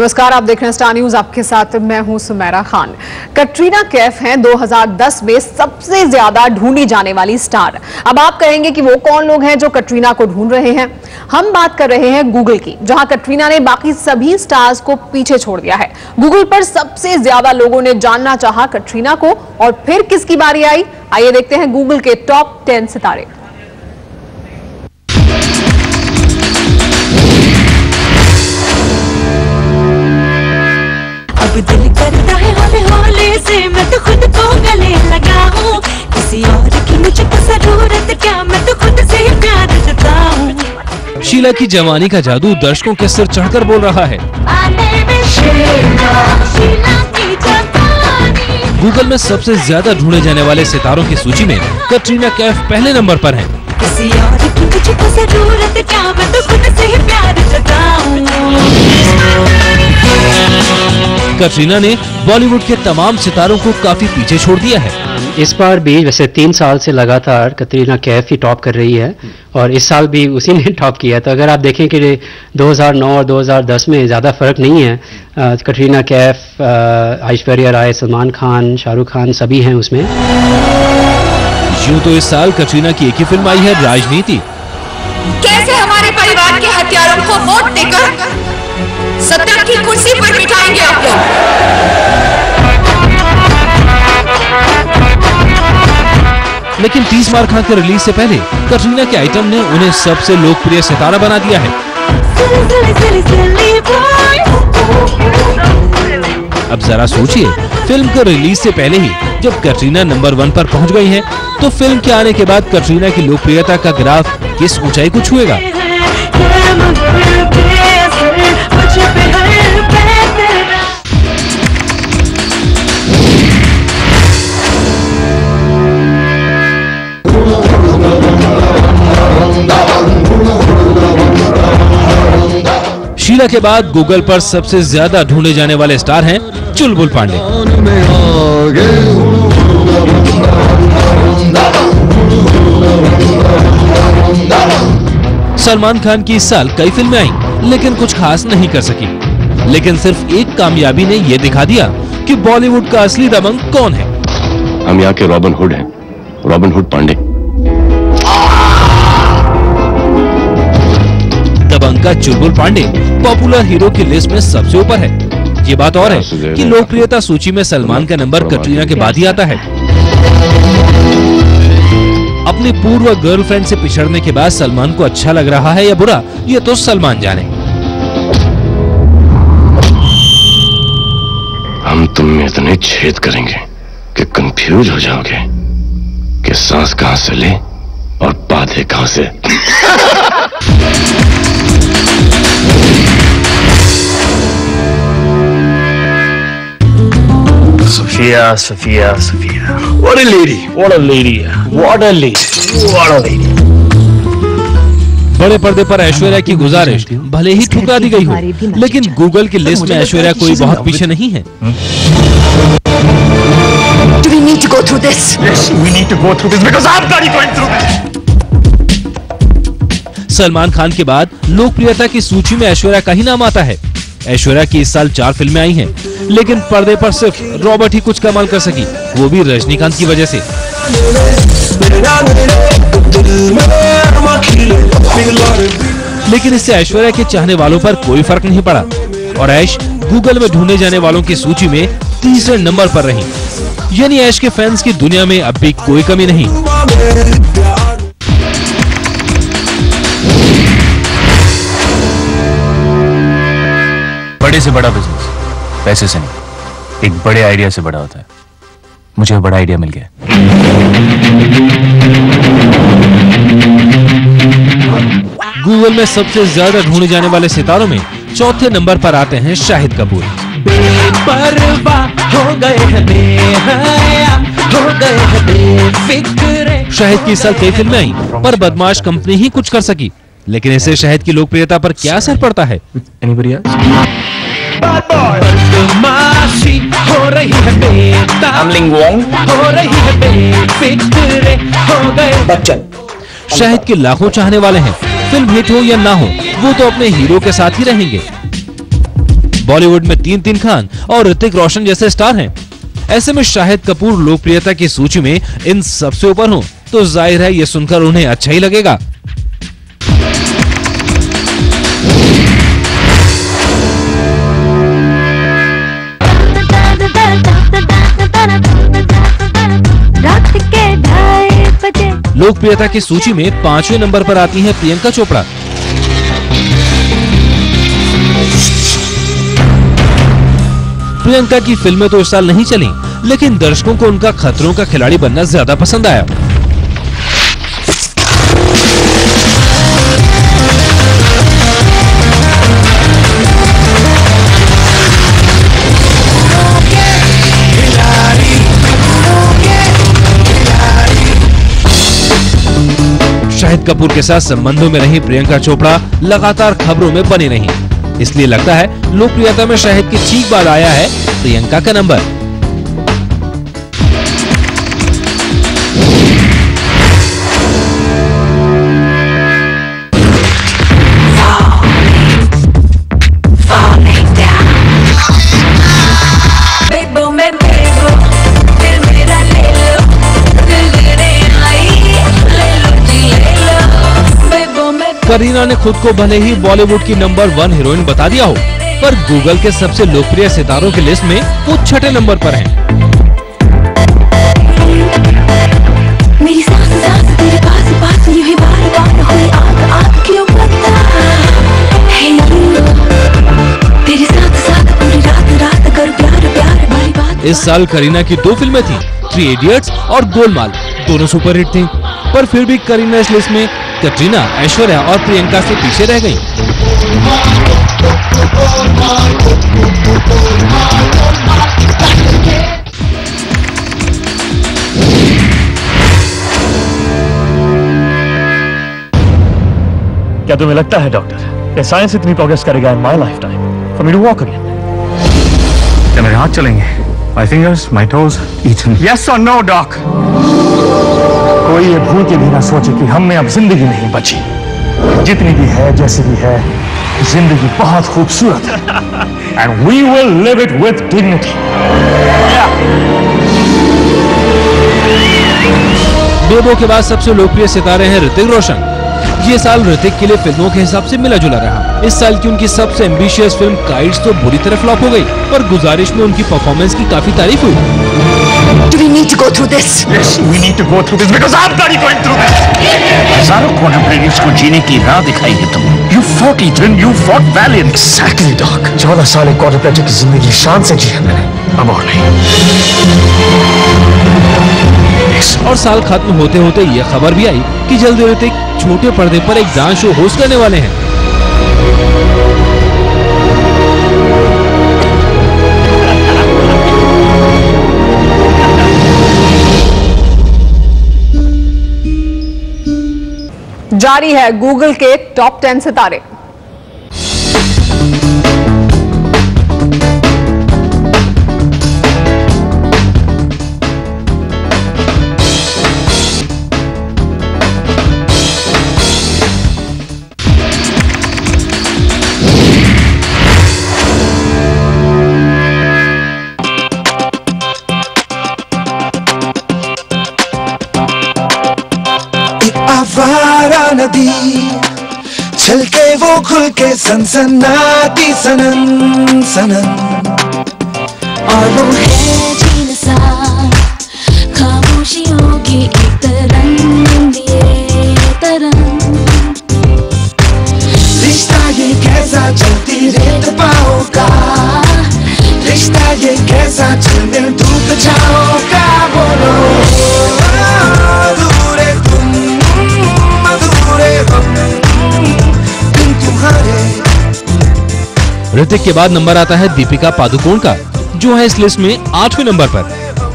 नमस्कार, आप देख रहे हैं स्टार न्यूज। आपके साथ मैं हूं सुमेरा खान। कटरीना कैफ हैं 2010 में सबसे ज्यादा ढूंढी जाने वाली स्टार। अब आप कहेंगे कि वो कौन लोग हैं जो कटरीना को ढूंढ रहे हैं। हम बात कर रहे हैं गूगल की, जहां कटरीना ने बाकी सभी स्टार्स को पीछे छोड़ दिया है। गूगल पर सबसे ज्यादा लोगों ने जानना चाहा कटरीना को, और फिर किसकी बारी आई, आइए देखते हैं गूगल के टॉप 10 सितारे। अब दिल करता है हौले हौले से मैं तो खुद को गले लगाऊं, किसी और की मुझको जरूरत क्या, मैं तो खुद से ही प्यार जताऊं। शीला की जवानी का जादू दर्शकों के सिर चढ़कर बोल रहा है। गूगल में सबसे ज्यादा ढूंढे जाने वाले सितारों की सूची में कटरीना कैफ पहले नंबर पर हैं। किसी और की मुझको जरूरत क्या, मैं तो खुद से ही प्यार जताऊं। कटरीना ने बॉलीवुड के तमाम सितारों को काफी पीछे छोड़ दिया है। इस बार भी वैसे 3 साल से लगातार कटरीना कैफ ही टॉप कर रही है, और इस साल भी उसी ने टॉप किया है। तो अगर आप देखें कि 2009 और 2010 में ज़्यादा फर्क नहीं है। कटरीना कैफ, ऐश्वर्या राय, सलमान खान, शाहरुख खान सभी हैं उसमें। यूं तो इस साल कटरीना की एक ही फिल्म आई है, राजनीति। कैसे हमारे परिवार के हत्यारों को वोट देकर सत्ता की कुर्सी पर बिठाएंगे आप लोग? लेकिन 30 मार खां के रिलीज से पहले कटरीना के आइटम ने उन्हें सबसे लोकप्रिय सितारा बना दिया है। अब जरा सोचिए, फिल्म के रिलीज से पहले ही जब कटरीना नंबर 1 पर पहुंच गई हैं, तो फिल्म के आने के बाद कटरीना की लोकप्रियता का ग्राफ किस ऊंचाई को छुएगा। शीला के बाद गूगल पर सबसे ज्यादा ढूंढे जाने वाले स्टार हैं चुलबुल पांडे। सलमान खान की इस साल कई फिल्में आईं, लेकिन कुछ खास नहीं कर सकी। लेकिन सिर्फ एक कामयाबी ने यह दिखा दिया कि बॉलीवुड का असली दबंग कौन है। हम यहाँ के रॉबिन हुड हैं, रॉबिन हुड पांडे। दबंग का चुलबुल पांडे पॉपुलर हीरो की लिस्ट में सबसे ऊपर है। ये बात और है कि लोकप्रियता सूची में सलमान का नंबर कटरीना के बाद ही आता है। अपनी पूर्व गर्लफ्रेंड से पिछड़ने के बाद सलमान को अच्छा लग रहा है या बुरा, ये तो सलमान जाने। हम तुम में इतने छेद करेंगे कि कंफ्यूज हो जाओगे कि सांस कहां से ले और बातें कहां से। Sophia. What a lady. बड़े पर्दे पर ऐश्वर्या की गुजारिश भले ही ठुकरा दी गई हो, लेकिन गूगल की लिस्ट में ऐश्वर्या कोई बहुत पीछे नहीं है। Do we need to go through this? Yes, we need to go through this because I'm bloody going through this. Salman Khan के बाद लोकप्रियता की सूची में ऐश्वर्या का ही नाम आता है। ऐश्वर्या की इस साल 4 फिल्में आई हैं, लेकिन पर्दे पर सिर्फ रॉबर्ट ही कुछ कमाल कर सकी, वो भी रजनीकांत की वजह से। लेकिन इससे ऐश्वर्या के चाहने वालों पर कोई फर्क नहीं पड़ा, और ऐश गूगल में ढूंढे जाने वालों की सूची में तीसरे नंबर पर रही। यानी ऐश के फैंस की दुनिया में अब भी कोई कमी नहीं। बड़े से बड़ा बिजनेस पैसे से नहीं, एक बड़े आइडिया से बड़ा होता है। मुझे बड़ा आइडिया मिल गया। गूगल में सबसे ज्यादा ढूंढे जाने वाले सितारों में चौथे नंबर पर आते हैं शाहिद कपूर। शाहिद की इस साल कई फिल्में आई, पर बदमाश कंपनी ही कुछ कर सकी। लेकिन इससे शाहिद की लोकप्रियता पर क्या असर पड़ता है? शाहिद के लाखों चाहने वाले हैं। फिल्म हिट हो या ना हो, वो तो अपने हीरो के साथ ही रहेंगे। बॉलीवुड में 3 खान और ऋतिक रोशन जैसे स्टार हैं। ऐसे में शाहिद कपूर लोकप्रियता की सूची में इन सबसे ऊपर हो तो जाहिर है ये सुनकर उन्हें अच्छा ही लगेगा। लोकप्रियता की सूची में 5वें नंबर पर आती हैं प्रियंका चोपड़ा। प्रियंका की फिल्में तो इस साल नहीं चली, लेकिन दर्शकों को उनका खतरों का खिलाड़ी बनना ज्यादा पसंद आया। शाहिद कपूर के साथ संबंधों में रही प्रियंका चोपड़ा लगातार खबरों में बनी रही, इसलिए लगता है लोकप्रियता में शाहिद के ठीक बाद आया है प्रियंका का नंबर। करीना ने खुद को भले ही बॉलीवुड की नंबर 1 हीरोइन बता दिया हो, पर गूगल के सबसे लोकप्रिय सितारों की लिस्ट में वो 6ठे नंबर पर हैं। मेरी सांस सांस तेरे पास पास यूं ही बार बार हुई आग क्यों पता है यू तेरे साथ साथ पूरी रात रात कर प्यार प्यार भरी बात। इस साल करीना की 2 फिल्में थी, 3 इडियट्स और गोलमाल, दोनों सुपरहिट थी, पर फिर भी करीना इस लिस्ट में कटरीना, ऐश्वर्या और प्रियंका से पीछे रह गई। क्या तुम्हें लगता है डॉक्टर कि साइंस इतनी प्रोग्रेस करेगा in my lifetime for me to walk again? क्या मेरे हाथ चलेंगे? My fingers, my toes, each one? Yes और नो डॉक? कोई ये भूल के भी ना सोचे कि हम में अब जिंदगी नहीं बची। जितनी भी है, जैसी भी है, जिंदगी बहुत खूबसूरत है and we will live it with dignity. Bebo के बाद सबसे लोकप्रिय सितारे हैं ऋतिक रोशन। ये साल ऋतिक के लिए फिल्मों के हिसाब से मिला जुला रहा। इस साल की उनकी सबसे एम्बिशियस फिल्म काइट्स तो बुरी तरह फ्लॉप हो गई, पर गुजारिश में उनकी परफॉर्मेंस की काफी तारीफ हुई। Do we need to go through this? Yes, we need to go through this because I'm bloody going through this. हजारों कॉन्टेम्परेरीज को जीने की राह दिखाई है तुम। You fought Ethan, you fought valiant. Exactly, Doc. 14 साल एक कॉन्टेम्परेटर की जिंदगी शान से जी है मैंने, अब और नहीं। और साल खत्म होते होते ये खबर भी आई कि जल्द ऋतिक छोटे पर्दे पर एक डांस शो होस्ट करने वाले हैं। जारी है गूगल के टॉप 10 सितारे। आवारा नदी छलके वो खुल के सनसनाती सनन सनन और वो है जीन सा खामोशियों की एक तरंग ये तरंग। रिश्ता ये कैसा चलती रेत पाओ का, रिश्ता ये कैसा चल धूप छाओ का। बोलो अधूरे तुम अधूरे हम तुम तुम्हारे। ऋतिक के बाद नंबर आता है दीपिका पादुकोण का, जो है इस लिस्ट में 8वें नंबर पर।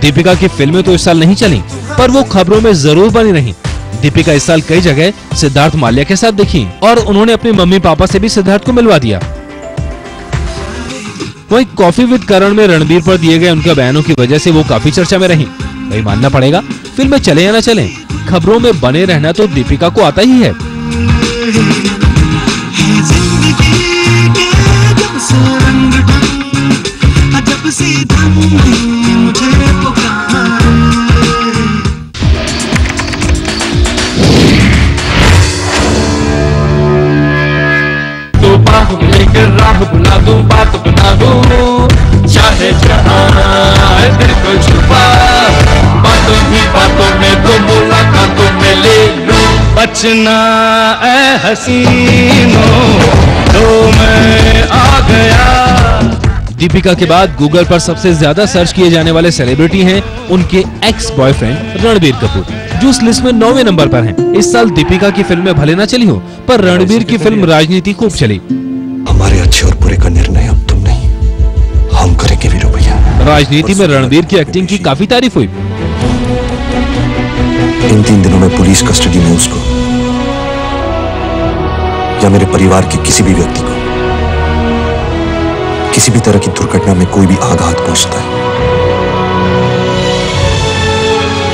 दीपिका की फिल्में तो इस साल नहीं चली, पर वो खबरों में जरूर बनी रही। दीपिका इस साल कई जगह सिद्धार्थ माल्या के साथ दिखी और उन्होंने अपने मम्मी पापा से भी सिद्धार्थ को मिलवा दिया। वहीं कॉफी विद करण में रणबीर पर दिए गए उनके बयानों की वजह से वो काफी चर्चा में रही। वही मानना पड़ेगा, फिल्में चले या न चले, खबरों में बने रहना तो दीपिका को आता ही है। सी धुन मुझे पुकारे। तो बाहों में लेकर राह बुला दूं, बात बना दूं, चाहे जहां दिल को छुपा, बातों ही बातों में तो मुलाकातों में ले लूं। बचना ऐ हसीनों तो मैं आ गया। दीपिका के बाद गूगल पर सबसे ज्यादा सर्च किए जाने वाले सेलिब्रिटी हैं उनके एक्स बॉयफ्रेंड रणबीर कपूर, जो इस लिस्ट में 9वें नंबर पर हैं। इस साल दीपिका की फिल्में भले ना चली हो, पर रणबीर की फिल्म राजनीति खूब चली। हमारे अच्छे और बुरे का निर्णय अब तुम नहीं, हम करेंगे वीरू भैया। राजनीति में रणबीर की एक्टिंग की काफी तारीफ हुई। इन 3 दिनों में पुलिस कस्टडी में उसको या मेरे परिवार के किसी भी व्यक्ति को किसी भी तरह की दुर्घटना में कोई भी आघात पहुंचता है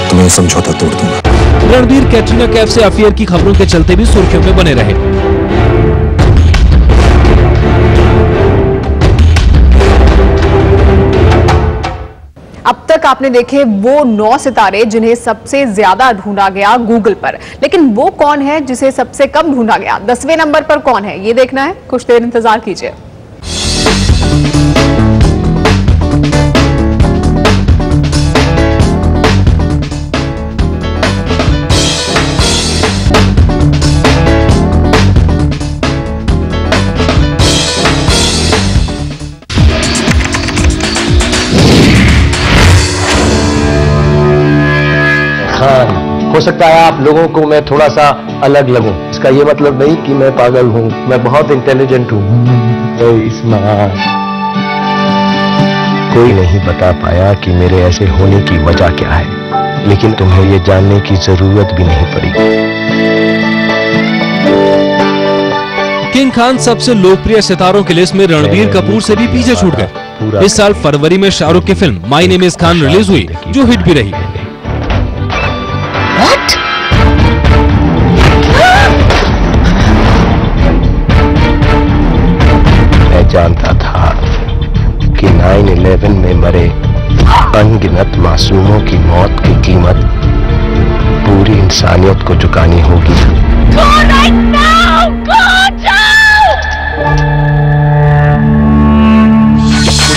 तो मैं समझौता तोड़ दूंगा। रणबीर कैटरीना कैफ से अफेयर की खबरों के चलते भी सुर्खियों में बने रहे। अब तक आपने देखे वो 9 सितारे जिन्हें सबसे ज्यादा ढूंढा गया गूगल पर, लेकिन वो कौन है जिसे सबसे कम ढूंढा गया? 10वें नंबर पर कौन है, ये देखना है। कुछ देर इंतजार कीजिए। हो सकता है आप लोगों को मैं थोड़ा सा अलग लगूं, इसका ये मतलब नहीं कि मैं पागल हूं, मैं बहुत इंटेलिजेंट हूं, कोई नहीं बता पाया कि मेरे ऐसे होने की वजह क्या है, लेकिन तुम्हें ये जानने की जरूरत भी नहीं पड़ी। किंग खान सबसे लोकप्रिय सितारों की लिस्ट में रणबीर कपूर से भी पीछे छूट गए। इस साल फरवरी में शाहरुख की film my name is Khan release हुई, जो हिट भी रही। मैं जानता था कि 9/11 में मरे अनगिनत मासूमों की मौत की कीमत पूरी इंसानियत को चुकानी होगी।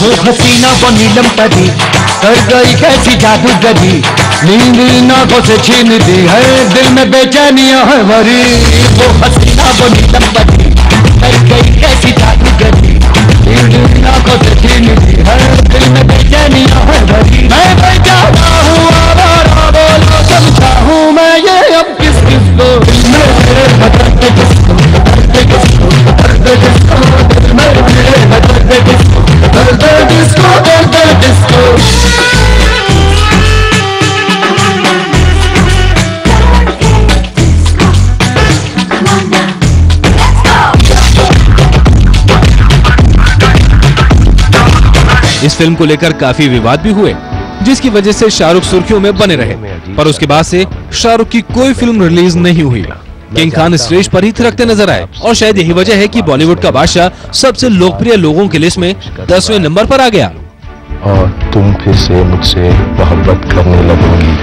वो हसीना वो नीलम परी कर गई कैसी जादूगरी, नींद आंखों से छीन दी है, दिल में बेचैनियां है भरी। वो हसीना वो नीलम परी कर गई कैसी जादूगरी, नींद आंखों से छीन दी है, दिल में बेचैनियां है भरी। मैं बेचारा हूँ आवारा, बोलो समझा हूँ मैं ये अब किस किस को, दिल में बदलते किसको, बदलते किसको, बदलते किसको, दिल में बदलते किसको, बदलते किसको, बदलते किसको। इस फिल्म को लेकर काफी विवाद भी हुए, जिसकी वजह से शाहरुख सुर्खियों में बने रहे, पर उसके बाद से शाहरुख की कोई फिल्म रिलीज नहीं हुई। किंग खान स्टेज पर ही थिरकते नजर आए, और शायद यही वजह है कि बॉलीवुड का बादशाह सबसे लोकप्रिय लोगों की लिस्ट में 10वें नंबर पर आ गया। और तुम फिर से मुझसे मोहब्बत करने लगोगी।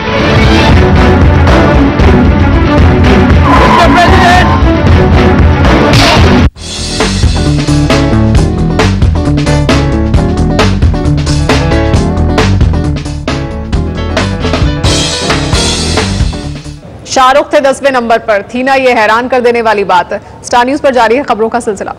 शाहरुख थे 10वें नंबर पर, थी ना ये हैरान कर देने वाली बात। स्टार न्यूज पर जारी है खबरों का सिलसिला।